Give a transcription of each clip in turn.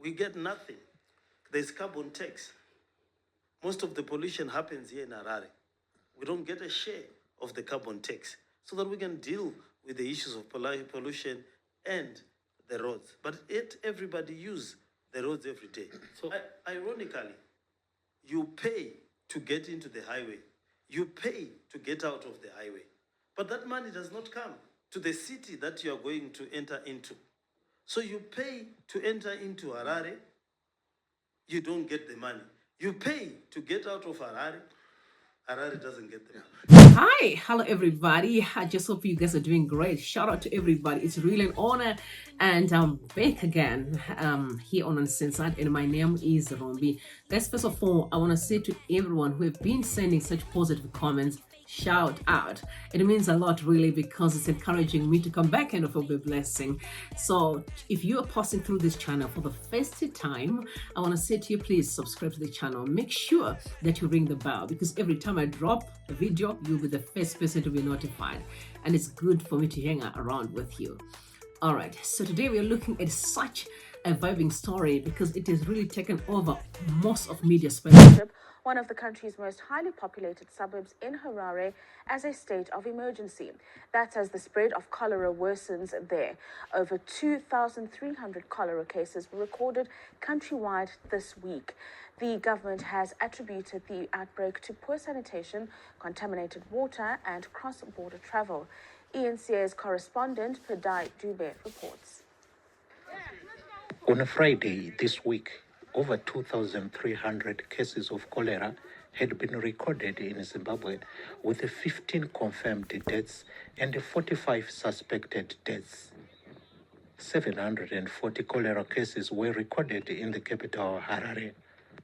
We get nothing. There's carbon tax. Most of the pollution happens here in Harare. We don't get a share of the carbon tax so that we can deal with the issues of pollution and the roads. But yet everybody use the roads every day. So ironically, you pay to get into the highway. You pay to get out of the highway. But that money does not come to the city that you are going to enter into. So you pay to enter into Harare, you don't get the money. You pay to get out of Harare, Harare doesn't get the money. Hi, hello everybody. I just hope you guys are doing great. Shout out to everybody. It's really an honor, and I'm back again here on Uncensored, and my name is Rombi. Guys, first of all, I want to say to everyone who have been sending such positive comments, shout out. It means a lot really, because it's encouraging me to come back and offer a blessing. So if you are passing through this channel for the first time, I want to say to you, please subscribe to the channel. Make sure that you ring the bell, because every time I drop a video, you'll be the first person to be notified, and it's good for me to hang around with you. All right, so today we are looking at such a vibing story, because it has really taken over most of media space. One of the country's most highly populated suburbs in Harare, as a state of emergency. That's as the spread of cholera worsens there. Over 2,300 cholera cases were recorded countrywide this week. The government has attributed the outbreak to poor sanitation, contaminated water, and cross-border travel. ENCA's correspondent Pedai Dube reports. On a Friday this week, over 2,300 cases of cholera had been recorded in Zimbabwe, with 15 confirmed deaths and 45 suspected deaths. 740 cholera cases were recorded in the capital, Harare.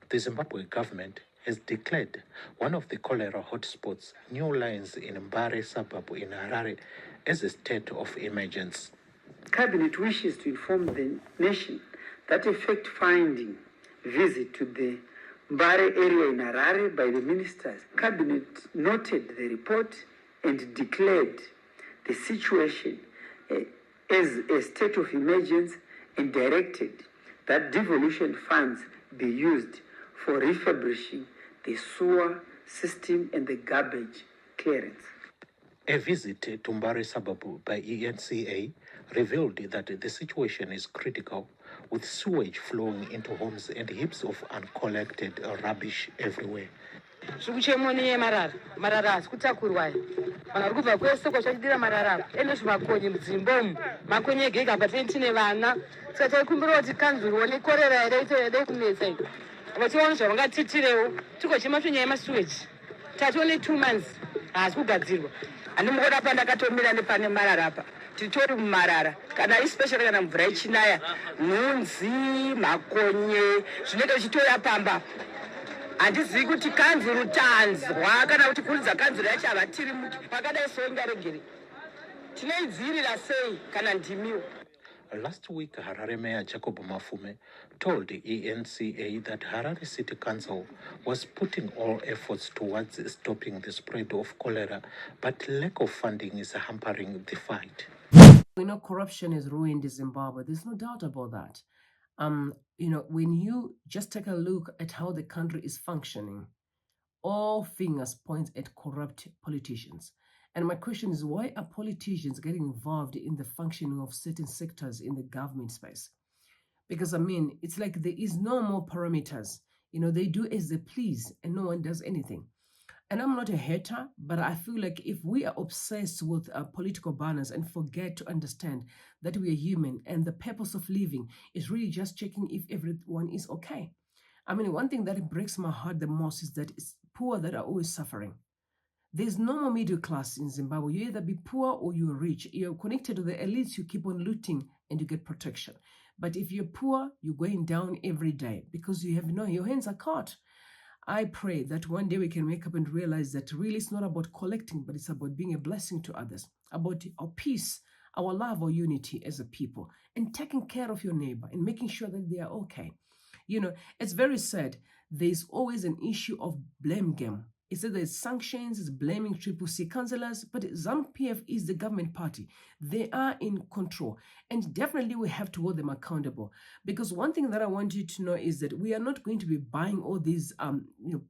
The Zimbabwe government has declared one of the cholera hotspots, New Lines in Mbare suburb in Harare, as a state of emergency. Cabinet wishes to inform the nation that a fact-finding visit to the Mbare area in Harare by the ministers, Cabinet noted the report and declared the situation as a state of emergency, and directed that devolution funds be used for refurbishing the sewer system and the garbage clearance. A visit to Mbare suburb by ENCA revealed that the situation is critical, with sewage flowing into homes and heaps of uncollected rubbish everywhere. Zvikuchemoni marara kutakurwa vanhu kubva kwese kwachadira marara ende zvimakonye mudzimbomu makonye egega patentine vana saka taikumbira kuti kanzurwa nekorera ere itoyede kunetsa iko vachiona zvavangatitirewo tikochema zvenyaya yemasuweji tatione 2 months haasi kugadzirwa handimuona pandakatomira nepane marara apa titori mumarara kana especially kana mvura ichinaya nhunzi makonye zvinenge zvichitoya pamba handizivi kuti kanzuru tanzwa kana kuti kuridza kanzuru yacho havatiri muti pakadai soingaregere tinoidzirira sei kana ndimiwo. Last week, Harare Mayor Jacob Mafume told the ENCA that Harare City Council was putting all efforts towards stopping the spread of cholera, but lack of funding is hampering the fight. We know corruption has ruined Zimbabwe. There's no doubt about that. When you just take a look at how the country is functioning, all fingers point at corrupt politicians. And my question is, why are politicians getting involved in the functioning of certain sectors in the government space? Because, it's like there is no more parameters. They do as they please and no one does anything. And I'm not a hater, but I feel like if we are obsessed with political banners and forget to understand that we are human and the purpose of living is really just checking if everyone is okay. One thing that breaks my heart the most is that it's poor that are always suffering. There's no more middle class in Zimbabwe. You either be poor or you're rich. You're connected to the elites, you keep on looting and you get protection. But if you're poor, you're going down every day because you have your hands are caught. I pray that one day we can wake up and realize that really it's not about collecting, but it's about being a blessing to others, about our peace, our love, our unity as a people, and taking care of your neighbor and making sure that they are okay. It's very sad. There's always an issue of blame game It said there's sanctions, it's blaming Triple C councillors, but ZANU-PF is the government party. They are in control. And definitely we have to hold them accountable. Because one thing that I want you to know is that we are not going to be buying all these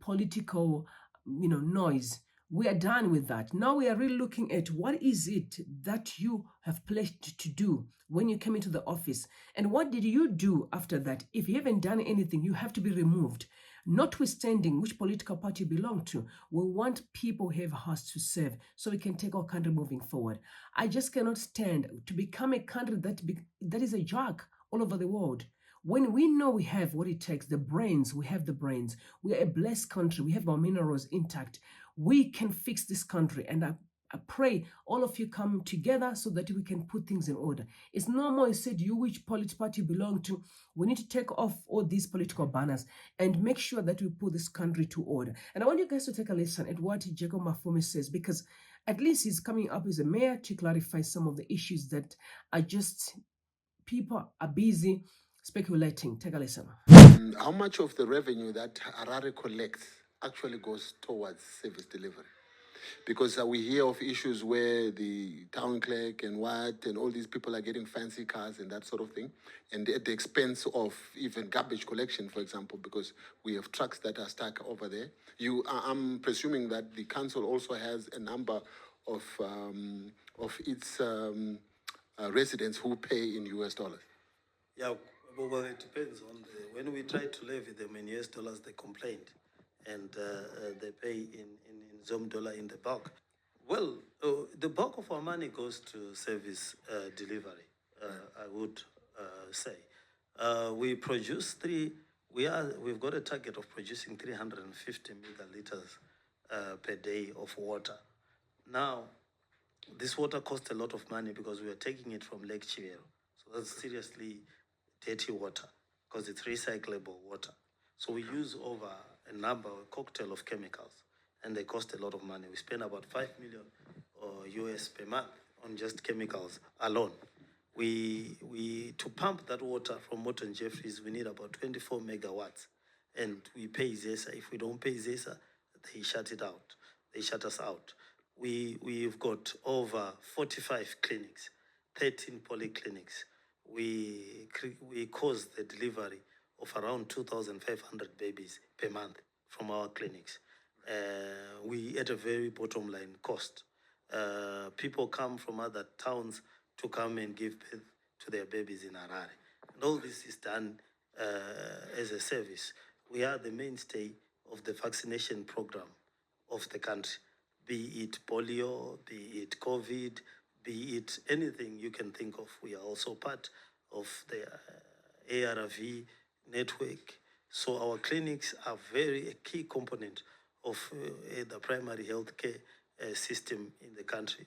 political noise. We are done with that. Now we are really looking at what is it that you have pledged to do when you came into the office, and what did you do after that? If you haven't done anything, you have to be removed. Notwithstanding which political party you belong to, we want people who have hearts to serve so we can take our country moving forward. I just cannot stand to become a country that is a joke all over the world. When we know we have what it takes, the brains, we have the brains. We are a blessed country. We have our minerals intact. We can fix this country. And I pray all of you come together so that we can put things in order. It's no more, I said, you which political party you belong to. We need to take off all these political banners and make sure that we put this country to order. And I want you guys to take a listen at what Jacob Mafume says, because at least he's coming up as a mayor to clarify some of the issues that are just, people are busy speculating. Take a listen. How much of the revenue that Harare collects actually goes towards service delivery? Because we hear of issues where the town clerk and all these people are getting fancy cars and that sort of thing, and at the expense of even garbage collection, for example, because we have trucks that are stuck over there. I'm presuming that the council also has a number of its residents who pay in US dollars. Yeah, well, it depends on when we try to levy them in US dollars, they complained, and they pay in Zom dollar in the bulk. Well, the bulk of our money goes to service delivery, I would say. We produce we've got a target of producing 350 megaliters per day of water. Now, this water costs a lot of money because we are taking it from Lake Chivero. So that's seriously dirty water because it's recyclable water. So we use over a cocktail of chemicals, and they cost a lot of money. We spend about $5 million US per month on just chemicals alone. To pump that water from Morton Jeffries, we need about 24 megawatts, and we pay ZESA. If we don't pay ZESA, they shut it out. They shut us out. We've got over 45 clinics, 13 polyclinics. We cause the delivery of around 2,500 babies per month from our clinics. We at a very bottom line cost. People come from other towns to come and give birth to their babies in Harare. And all this is done as a service. We are the mainstay of the vaccination program of the country, be it polio, be it COVID, be it anything you can think of. We are also part of the ARV network. So our clinics are a key component of the primary health care system in the country.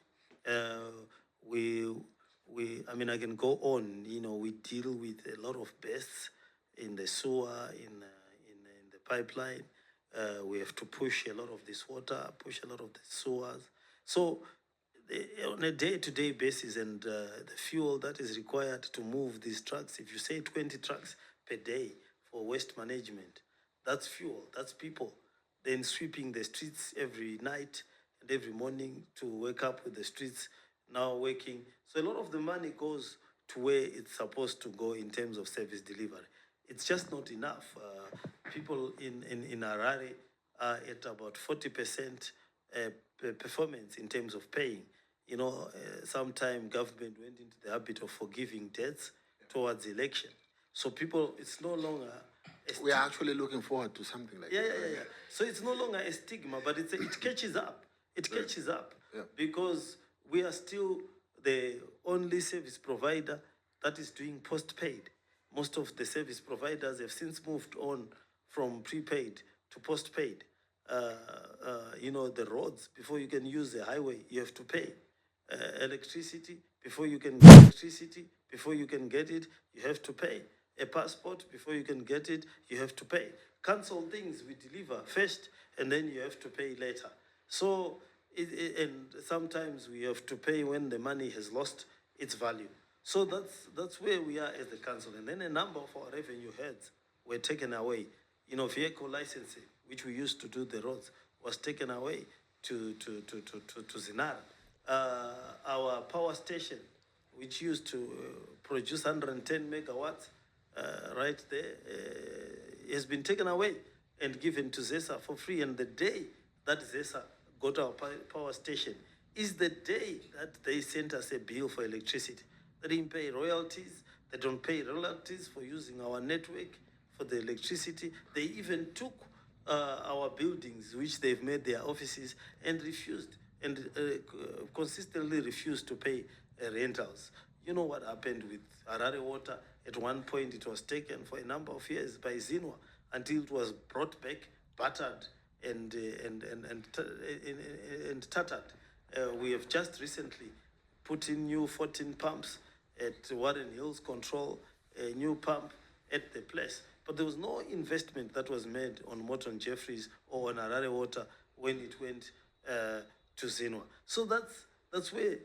I can go on. We deal with a lot of births in the sewer, in the pipeline. We have to push a lot of this water, push a lot of the sewers. So on a day-to-day basis, and the fuel that is required to move these trucks, if you say 20 trucks per day for waste management, that's fuel, that's people. Then sweeping the streets every night and every morning to wake up with the streets now working. So a lot of the money goes to where it's supposed to go in terms of service delivery. It's just not enough. People in Harare are at about 40% performance in terms of paying. Sometime government went into the habit of forgiving debts towards election. So people, it's no longer... We are actually looking forward to something like that. Yeah. So it's no longer a stigma, but it catches up. It catches up because we are still the only service provider that is doing post-paid. Most of the service providers have since moved on from prepaid to post-paid. The roads, before you can use the highway, you have to pay. Electricity, before you can get electricity, before you can get it, you have to pay. A passport, before you can get it, you have to pay. Cancel things we deliver first, and then you have to pay later. So, and sometimes we have to pay when the money has lost its value. So that's where we are as the council. And then a number of our revenue heads were taken away. Vehicle licensing, which we used to do the roads, was taken away to Zinara. Our power station, which used to produce 110 megawatts, right there, has been taken away and given to ZESA for free. And the day that ZESA got our power station is the day that they sent us a bill for electricity. They didn't pay royalties. They don't pay royalties for using our network for the electricity. They even took our buildings, which they've made their offices, and refused, and consistently refused to pay rentals. You know what happened with Harare Water? At one point, it was taken for a number of years by Zinwa until it was brought back, battered, and tattered. We have just recently put in new 14 pumps at Warren Hills Control, a new pump at the place. But there was no investment that was made on Morton Jeffries or on Harare Water when it went to Zinwa. So that's where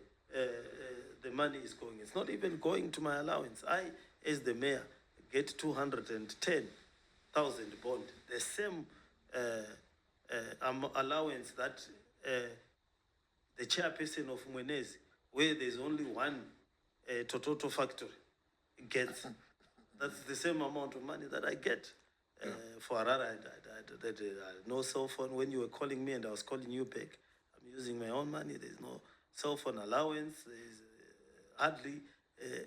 the money is going. It's not even going to my allowance. I, as the mayor, get 210,000 bond, the same allowance that the chairperson of Mwenezi, where there's only one Tototo factory, gets. That's the same amount of money that I get. For Harare, I had no cell phone. When you were calling me and I was calling you back, I'm using my own money. There's no cell phone allowance. There's hardly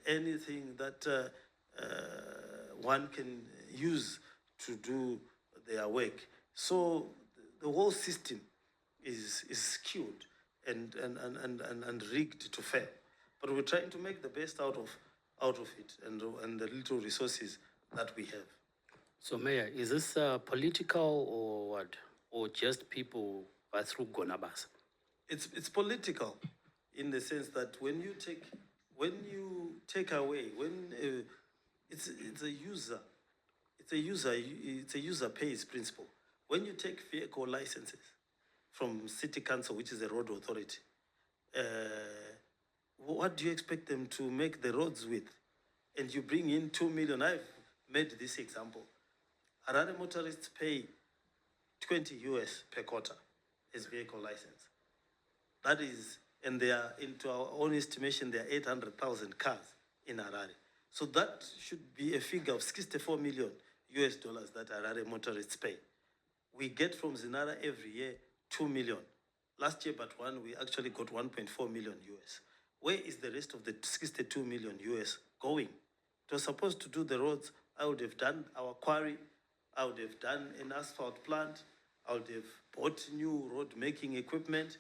anything that one can use to do their work. So the whole system is skewed and rigged to fail. But we're trying to make the best out of it and the little resources that we have. So, Mayor, is this political or what? Or just people are through Gonabas? It's political, in the sense that when you take away, it's a user pays principle. When you take vehicle licenses from City Council, which is a road authority, what do you expect them to make the roads with? And you bring in 2 million. I've made this example. Harare motorists pay 20 US per quarter as vehicle license. That is, and they are, into our own estimation, there are 800,000 cars in Harare. So that should be a figure of 64 million US dollars that Harare motorists pay. We get from Zinara every year 2 million. Last year, but one, we actually got 1.4 million US. Where is the rest of the 62 million US going? It was supposed to do the roads. I would have done our quarry. I would have done an asphalt plant. I would have bought new road making equipment.